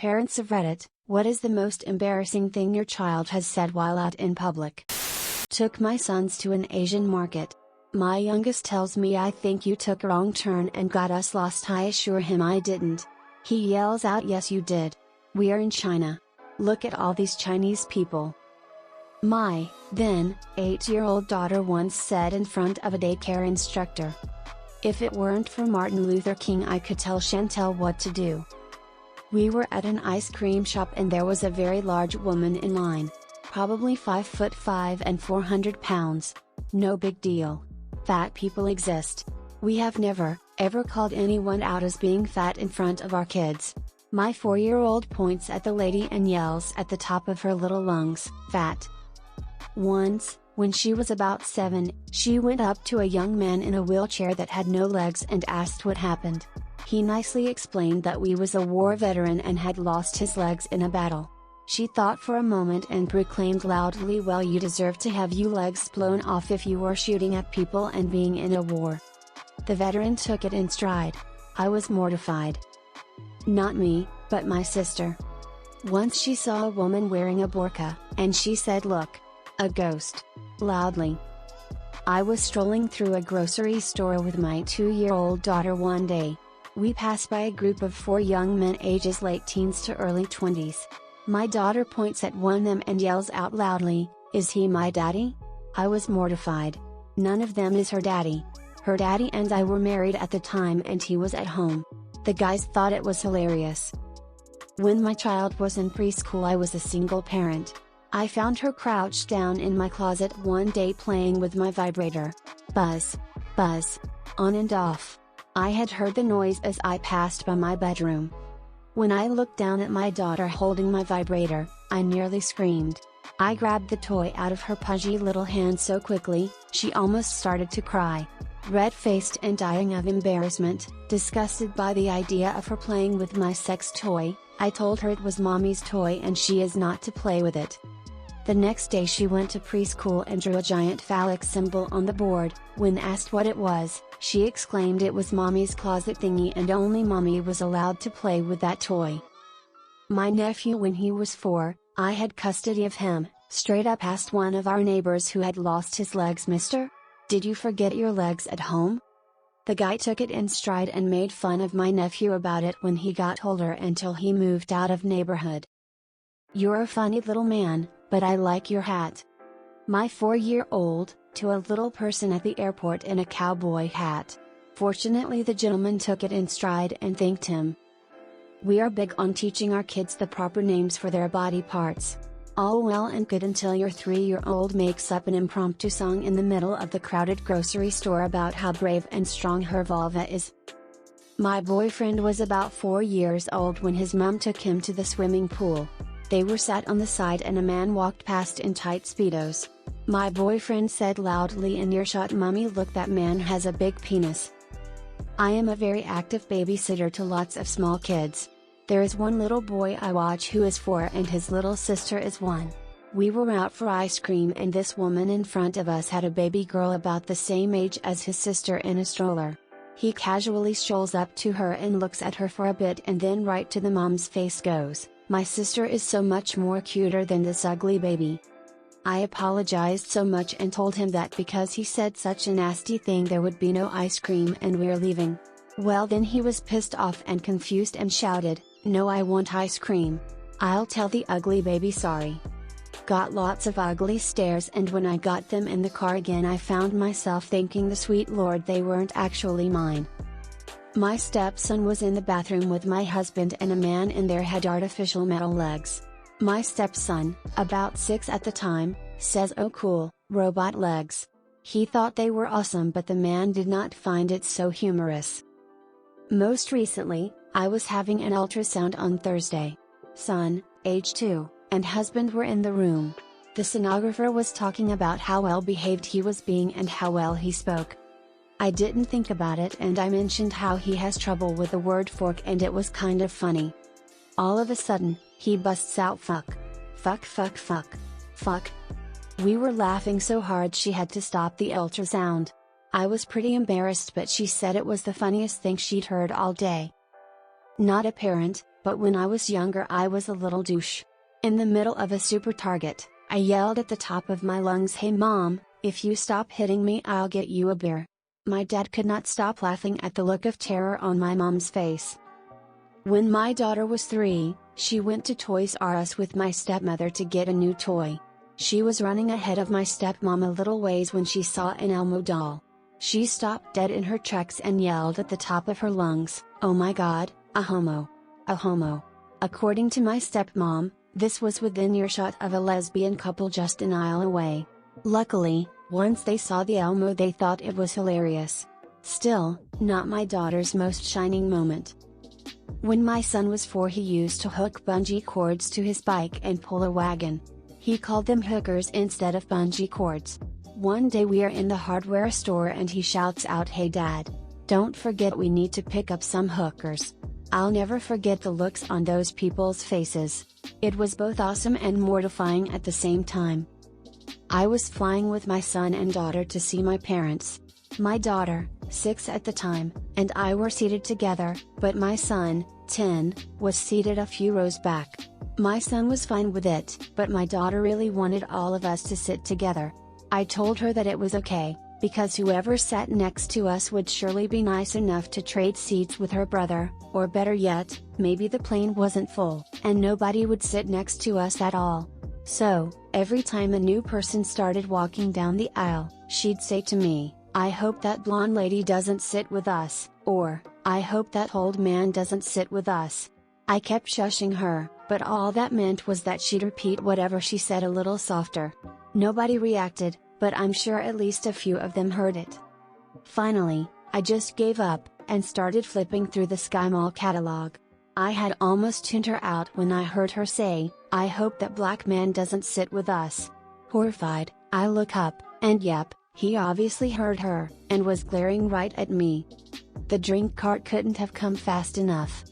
Parents of Reddit, what is the most embarrassing thing your child has said while out in public? Took my sons to an Asian market. My youngest tells me I think you took a wrong turn and got us lost. I assure him I didn't. He yells out, yes you did. We are in China. Look at all these Chinese people. My, then, 8-year-old daughter once said in front of a daycare instructor, if it weren't for Martin Luther King I could tell Chantel what to do. We were at an ice cream shop and there was a very large woman in line. Probably 5'5" and 400 pounds. No big deal. Fat people exist. We have never, ever called anyone out as being fat in front of our kids. My 4-year-old points at the lady and yells at the top of her little lungs, fat. Once, when she was about 7, she went up to a young man in a wheelchair that had no legs and asked what happened. He nicely explained that he was a war veteran and had lost his legs in a battle. She thought for a moment and proclaimed loudly, well, you deserve to have your legs blown off if you were shooting at people and being in a war. The veteran took it in stride. I was mortified. Not me, but my sister. Once she saw a woman wearing a burqa, and she said, look. A ghost. Loudly. I was strolling through a grocery store with my 2-year-old daughter one day. We passed by a group of 4 young men ages late teens to early 20s. My daughter points at one of them and yells out loudly, is he my daddy? I was mortified. None of them is her daddy. Her daddy and I were married at the time and he was at home. The guys thought it was hilarious. When my child was in preschool I was a single parent. I found her crouched down in my closet one day playing with my vibrator. Buzz. Buzz. On and off. I had heard the noise as I passed by my bedroom. When I looked down at my daughter holding my vibrator, I nearly screamed. I grabbed the toy out of her pudgy little hand so quickly, she almost started to cry. Red-faced and dying of embarrassment, disgusted by the idea of her playing with my sex toy, I told her it was mommy's toy and she is not to play with it. The next day she went to preschool and drew a giant phallic symbol on the board. When asked what it was, she exclaimed it was mommy's closet thingy and only mommy was allowed to play with that toy. My nephew, when he was 4, I had custody of him, straight up asked one of our neighbors who had lost his legs, mister? Did you forget your legs at home? The guy took it in stride and made fun of my nephew about it when he got older until he moved out of neighborhood. You're a funny little man, but I like your hat. My 4-year-old, to a little person at the airport in a cowboy hat. Fortunately the gentleman took it in stride and thanked him. We are big on teaching our kids the proper names for their body parts. All well and good until your 3-year-old makes up an impromptu song in the middle of the crowded grocery store about how brave and strong her vulva is. My boyfriend was about 4 years old when his mom took him to the swimming pool. They were sat on the side and a man walked past in tight Speedos. My boyfriend said loudly in earshot, "Mommy, look, that man has a big penis." I am a very active babysitter to lots of small kids. There is one little boy I watch who is 4 and his little sister is 1. We were out for ice cream and this woman in front of us had a baby girl about the same age as his sister in a stroller. He casually strolls up to her and looks at her for a bit and then right to the mom's face goes, "My sister is so much more cuter than this ugly baby." I apologized so much and told him that because he said such a nasty thing there would be no ice cream and we're leaving. Well, then he was pissed off and confused and shouted, "No, I want ice cream. I'll tell the ugly baby sorry." Got lots of ugly stares, and when I got them in the car again I found myself thanking the sweet Lord they weren't actually mine. My stepson was in the bathroom with my husband and a man in there had artificial metal legs. My stepson, about 6 at the time, says, "Oh cool, robot legs." He thought they were awesome, but the man did not find it so humorous. Most recently, I was having an ultrasound on Thursday. Son, age 2, and husband were in the room. The sonographer was talking about how well behaved he was being and how well he spoke. I didn't think about it and I mentioned how he has trouble with the word fork and it was kind of funny. All of a sudden, he busts out, "Fuck. Fuck, fuck, fuck. Fuck." We were laughing so hard she had to stop the ultrasound. I was pretty embarrassed, but she said it was the funniest thing she'd heard all day. Not a parent, but when I was younger I was a little douche. In the middle of a super target, I yelled at the top of my lungs, "Hey mom, if you stop hitting me I'll get you a beer." My dad could not stop laughing at the look of terror on my mom's face. When my daughter was 3, she went to Toys R Us with my stepmother to get a new toy. She was running ahead of my stepmom a little ways when she saw an Elmo doll. She stopped dead in her tracks and yelled at the top of her lungs, "Oh my god, a homo! A homo!" According to my stepmom, this was within earshot of a lesbian couple just an aisle away. Luckily, once they saw the Elmo they thought it was hilarious. Still, not my daughter's most shining moment. When my son was 4 he used to hook bungee cords to his bike and pull a wagon. He called them hookers instead of bungee cords. One day we are in the hardware store and he shouts out, "Hey dad! Don't forget we need to pick up some hookers." I'll never forget the looks on those people's faces. It was both awesome and mortifying at the same time. I was flying with my son and daughter to see my parents. My daughter, 6 at the time, and I were seated together, but my son, 10, was seated a few rows back. My son was fine with it, but my daughter really wanted all of us to sit together. I told her that it was okay, because whoever sat next to us would surely be nice enough to trade seats with her brother, or better yet, maybe the plane wasn't full, and nobody would sit next to us at all. So, every time a new person started walking down the aisle, she'd say to me, "I hope that blonde lady doesn't sit with us," or, "I hope that old man doesn't sit with us." I kept shushing her, but all that meant was that she'd repeat whatever she said a little softer. Nobody reacted, but I'm sure at least a few of them heard it. Finally, I just gave up, and started flipping through the Sky Mall catalog. I had almost tuned her out when I heard her say, "I hope that black man doesn't sit with us." Horrified, I look up, and yep, he obviously heard her, and was glaring right at me. The drink cart couldn't have come fast enough.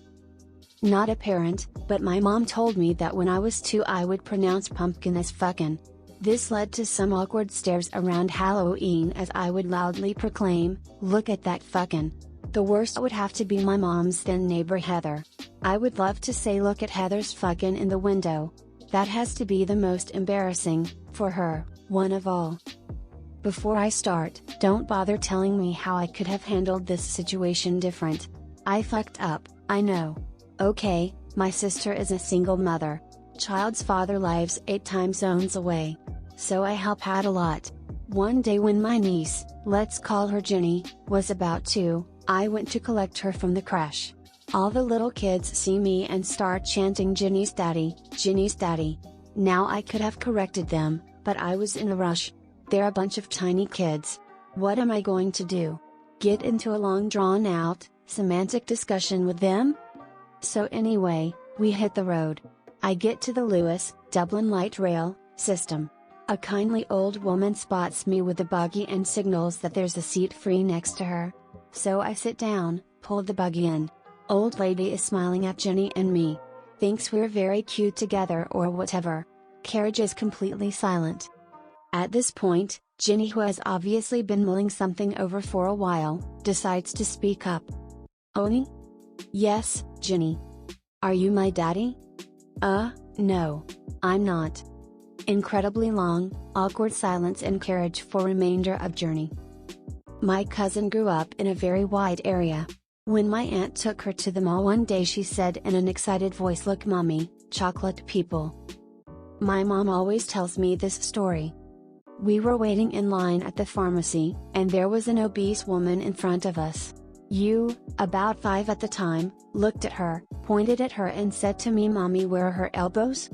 Not a parent, but my mom told me that when I was 2 I would pronounce pumpkin as fuckin'. This led to some awkward stares around Halloween as I would loudly proclaim, "Look at that fuckin'." The worst would have to be my mom's then neighbor Heather. I would love to say, "Look at Heather's fuckin' in the window." That has to be the most embarrassing, for her, one of all. Before I start, don't bother telling me how I could have handled this situation different. I fucked up, I know. Okay, my sister is a single mother. Child's father lives 8 time zones away. So I help out a lot. One day when my niece, let's call her Jenny, was about 2, I went to collect her from the crash. All the little kids see me and start chanting, "Jenny's daddy, Jenny's daddy." Now I could have corrected them, but I was in a rush. They're a bunch of tiny kids. What am I going to do? Get into a long drawn out, semantic discussion with them? So anyway, we hit the road. I get to the Lewis, Dublin light rail system. A kindly old woman spots me with the buggy and signals that there's a seat free next to her. So I sit down, pull the buggy in. Old lady is smiling at Jenny and me. Thinks we're very cute together or whatever. Carriage is completely silent. At this point, Jenny, who has obviously been mulling something over for a while, decides to speak up. "Oni?" "Yes, Jenny." "Are you my daddy?" No. I'm not." Incredibly long, awkward silence in carriage for remainder of journey. My cousin grew up in a very wide area. When my aunt took her to the mall one day she said in an excited voice, "Look mommy, chocolate people." My mom always tells me this story. We were waiting in line at the pharmacy, and there was an obese woman in front of us. You, about 5 at the time, looked at her, pointed at her and said to me, "Mommy, where are her elbows?"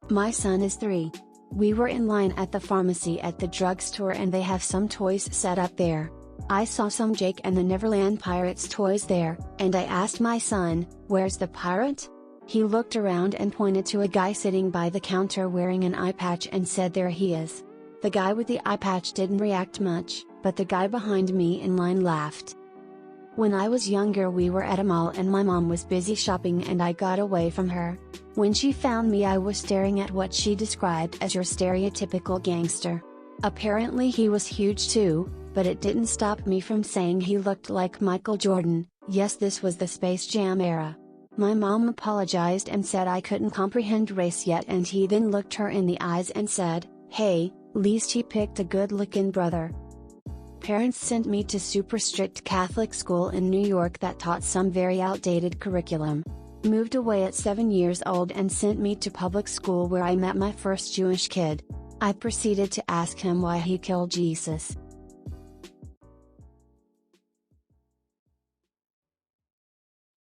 My son is 3. We were in line at the pharmacy at the drugstore and they have some toys set up there. I saw some Jake and the Neverland Pirates toys there, and I asked my son, "Where's the pirate?" He looked around and pointed to a guy sitting by the counter wearing an eye patch and said, "There he is." The guy with the eye patch didn't react much, but the guy behind me in line laughed. When I was younger we were at a mall and my mom was busy shopping and I got away from her. When she found me I was staring at what she described as your stereotypical gangster. Apparently he was huge too, but it didn't stop me from saying he looked like Michael Jordan. Yes, this was the Space Jam era. My mom apologized and said I couldn't comprehend race yet, and he then looked her in the eyes and said, "Hey, least he picked a good-looking brother." Parents sent me to super strict Catholic school in New York that taught some very outdated curriculum. Moved away at 7 years old and sent me to public school where I met my first Jewish kid. I proceeded to ask him why he killed Jesus.